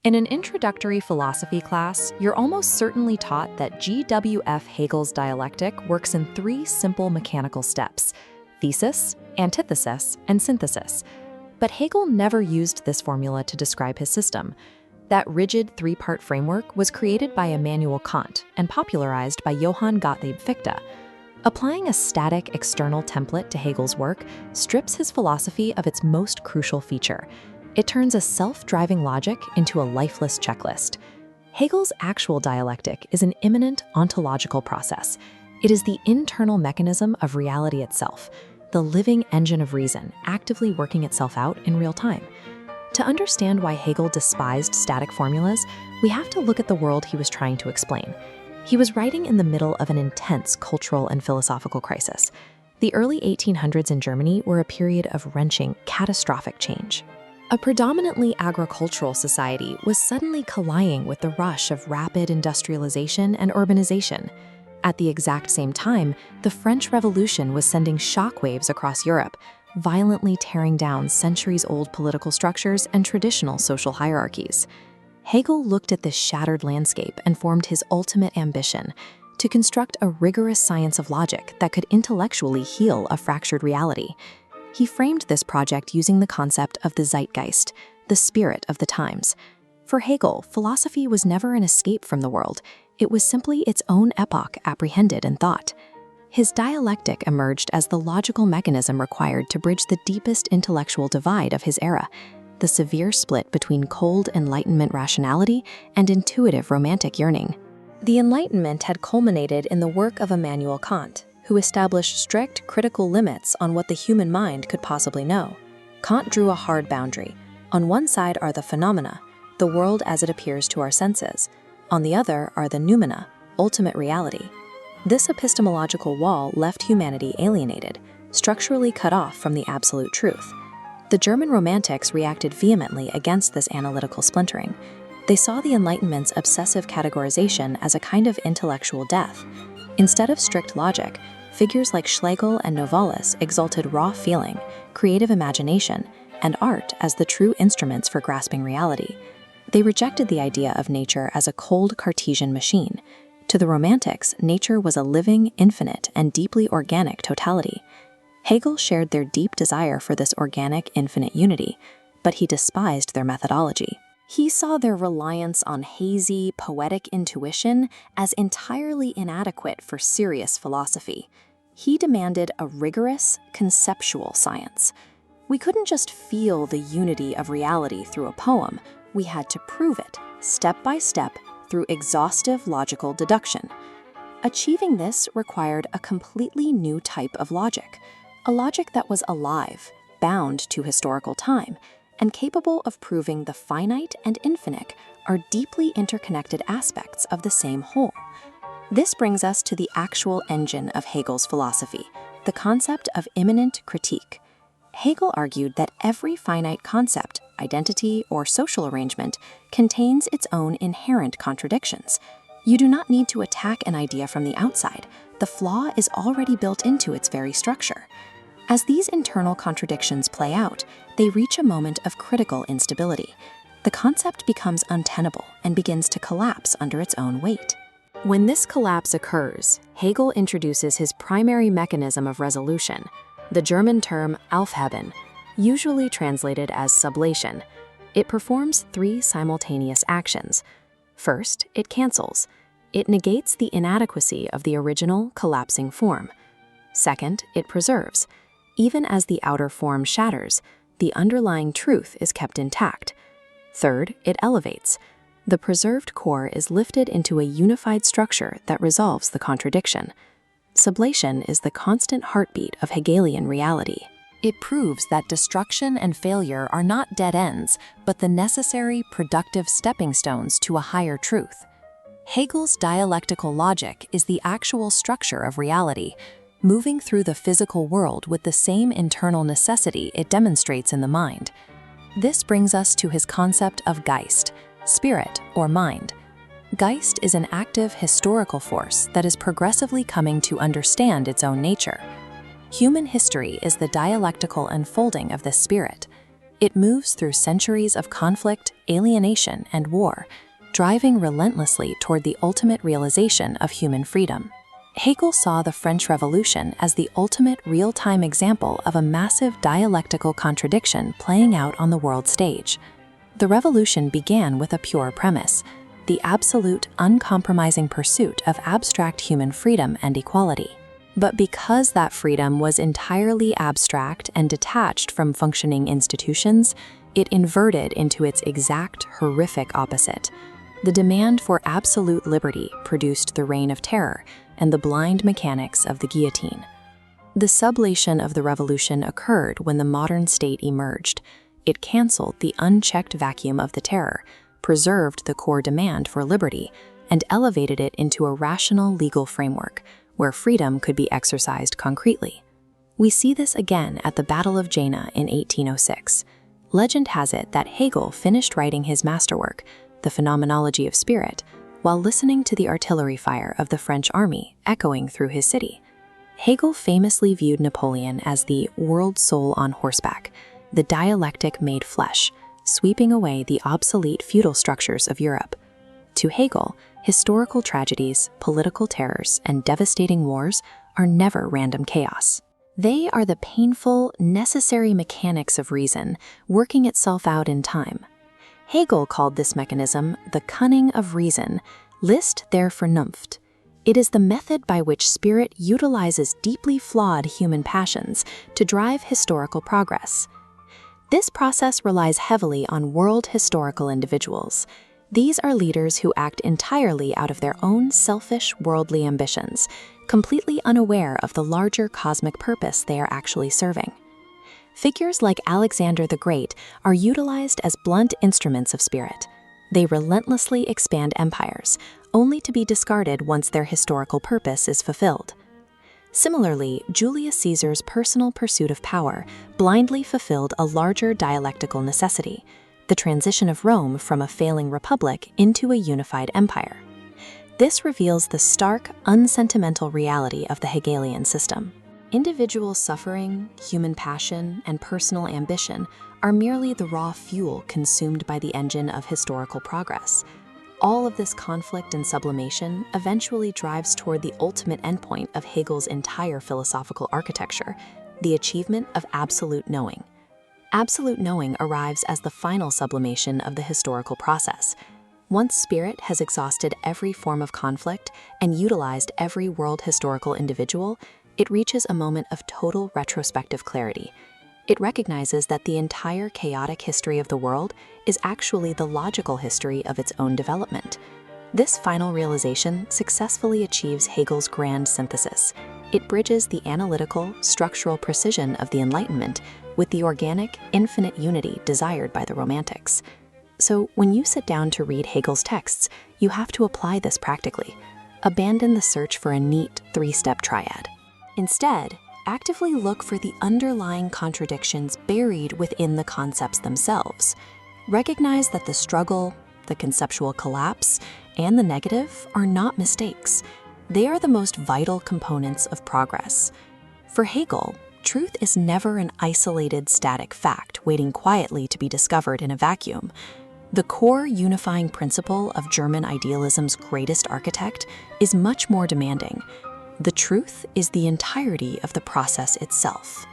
In an introductory philosophy class, you're almost certainly taught that G.W.F. Hegel's dialectic works in three simple mechanical steps: thesis, antithesis, and synthesis. But Hegel never used this formula to describe his system. That rigid three-part framework was created by Immanuel Kant and popularized by Johann Gottlieb Fichte. Applying a static external template to Hegel's work strips his philosophy of its most crucial feature. It turns a self-driving logic into a lifeless checklist. Hegel's actual dialectic is an immanent ontological process. It is the internal mechanism of reality itself, the living engine of reason actively working itself out in real time. To understand why Hegel despised static formulas, we have to look at the world he was trying to explain. He was writing in the middle of an intense cultural and philosophical crisis. The early 1800s in Germany were a period of wrenching, catastrophic change. A predominantly agricultural society was suddenly colliding with the rush of rapid industrialization and urbanization. At the exact same time, the French Revolution was sending shockwaves across Europe, violently tearing down centuries-old political structures and traditional social hierarchies. Hegel looked at this shattered landscape and formed his ultimate ambition: to construct a rigorous science of logic that could intellectually heal a fractured reality. He framed this project using the concept of the Zeitgeist, the spirit of the times. For Hegel, philosophy was never an escape from the world. It was simply its own epoch apprehended in thought. His dialectic emerged as the logical mechanism required to bridge the deepest intellectual divide of his era, the severe split between cold Enlightenment rationality and intuitive romantic yearning. The Enlightenment had culminated in the work of Immanuel Kant, who established strict critical limits on what the human mind could possibly know. Kant drew a hard boundary. On one side are the phenomena, the world as it appears to our senses. On the other are the noumena, ultimate reality. This epistemological wall left humanity alienated, structurally cut off from the absolute truth. The German Romantics reacted vehemently against this analytical splintering. They saw the Enlightenment's obsessive categorization as a kind of intellectual death. Instead of strict logic, figures like Schlegel and Novalis exalted raw feeling, creative imagination, and art as the true instruments for grasping reality. They rejected the idea of nature as a cold Cartesian machine. To the Romantics, nature was a living, infinite, and deeply organic totality. Hegel shared their deep desire for this organic, infinite unity, but he despised their methodology. He saw their reliance on hazy, poetic intuition as entirely inadequate for serious philosophy. He demanded a rigorous, conceptual science. We couldn't just feel the unity of reality through a poem. We had to prove it, step by step, through exhaustive logical deduction. Achieving this required a completely new type of logic, a logic that was alive, bound to historical time, and capable of proving the finite and infinite are deeply interconnected aspects of the same whole. This brings us to the actual engine of Hegel's philosophy, the concept of immanent critique. Hegel argued that every finite concept, identity, or social arrangement contains its own inherent contradictions. You do not need to attack an idea from the outside. The flaw is already built into its very structure. As these internal contradictions play out, they reach a moment of critical instability. The concept becomes untenable and begins to collapse under its own weight. When this collapse occurs, Hegel introduces his primary mechanism of resolution, the German term Aufheben, usually translated as sublation. It performs three simultaneous actions. First, it cancels. It negates the inadequacy of the original collapsing form. Second, it preserves. Even as the outer form shatters, the underlying truth is kept intact. Third, it elevates. The preserved core is lifted into a unified structure that resolves the contradiction. Sublation is the constant heartbeat of Hegelian reality. It proves that destruction and failure are not dead ends, but the necessary, productive stepping stones to a higher truth. Hegel's dialectical logic is the actual structure of reality, moving through the physical world with the same internal necessity it demonstrates in the mind. This brings us to his concept of Geist, spirit or mind. Geist is an active historical force that is progressively coming to understand its own nature. Human history is the dialectical unfolding of this spirit. It moves through centuries of conflict, alienation, and war, driving relentlessly toward the ultimate realization of human freedom. Hegel saw the French Revolution as the ultimate real-time example of a massive dialectical contradiction playing out on the world stage. The revolution began with a pure premise: the absolute, uncompromising pursuit of abstract human freedom and equality. But because that freedom was entirely abstract and detached from functioning institutions, it inverted into its exact, horrific opposite. The demand for absolute liberty produced the Reign of Terror and the blind mechanics of the guillotine. The sublation of the revolution occurred when the modern state emerged. It canceled the unchecked vacuum of the terror, preserved the core demand for liberty, and elevated it into a rational legal framework where freedom could be exercised concretely. We see this again at the Battle of Jena in 1806. Legend has it that Hegel finished writing his masterwork, The Phenomenology of Spirit, while listening to the artillery fire of the French army echoing through his city. Hegel famously viewed Napoleon as the world soul on horseback, the dialectic made flesh, sweeping away the obsolete feudal structures of Europe. To Hegel, historical tragedies, political terrors, and devastating wars are never random chaos. They are the painful, necessary mechanics of reason working itself out in time. Hegel called this mechanism the cunning of reason, List der Vernunft. It is the method by which spirit utilizes deeply flawed human passions to drive historical progress. This process relies heavily on world historical individuals. These are leaders who act entirely out of their own selfish, worldly ambitions, completely unaware of the larger cosmic purpose they are actually serving. Figures like Alexander the Great are utilized as blunt instruments of spirit. They relentlessly expand empires, only to be discarded once their historical purpose is fulfilled. Similarly, Julius Caesar's personal pursuit of power blindly fulfilled a larger dialectical necessity: the transition of Rome from a failing republic into a unified empire. This reveals the stark, unsentimental reality of the Hegelian system. Individual suffering, human passion, and personal ambition are merely the raw fuel consumed by the engine of historical progress. All of this conflict and sublimation eventually drives toward the ultimate endpoint of Hegel's entire philosophical architecture: the achievement of absolute knowing. Absolute knowing arrives as the final sublimation of the historical process. Once spirit has exhausted every form of conflict and utilized every world historical individual, it reaches a moment of total retrospective clarity. It recognizes that the entire chaotic history of the world is actually the logical history of its own development. This final realization successfully achieves Hegel's grand synthesis. It bridges the analytical, structural precision of the Enlightenment with the organic, infinite unity desired by the Romantics. So when you sit down to read Hegel's texts, you have to apply this practically. Abandon the search for a neat three-step triad. Instead, actively look for the underlying contradictions buried within the concepts themselves. Recognize that the struggle, the conceptual collapse, and the negative are not mistakes. They are the most vital components of progress. For Hegel, truth is never an isolated, static fact waiting quietly to be discovered in a vacuum. The core unifying principle of German idealism's greatest architect is much more demanding. The truth is the entirety of the process itself.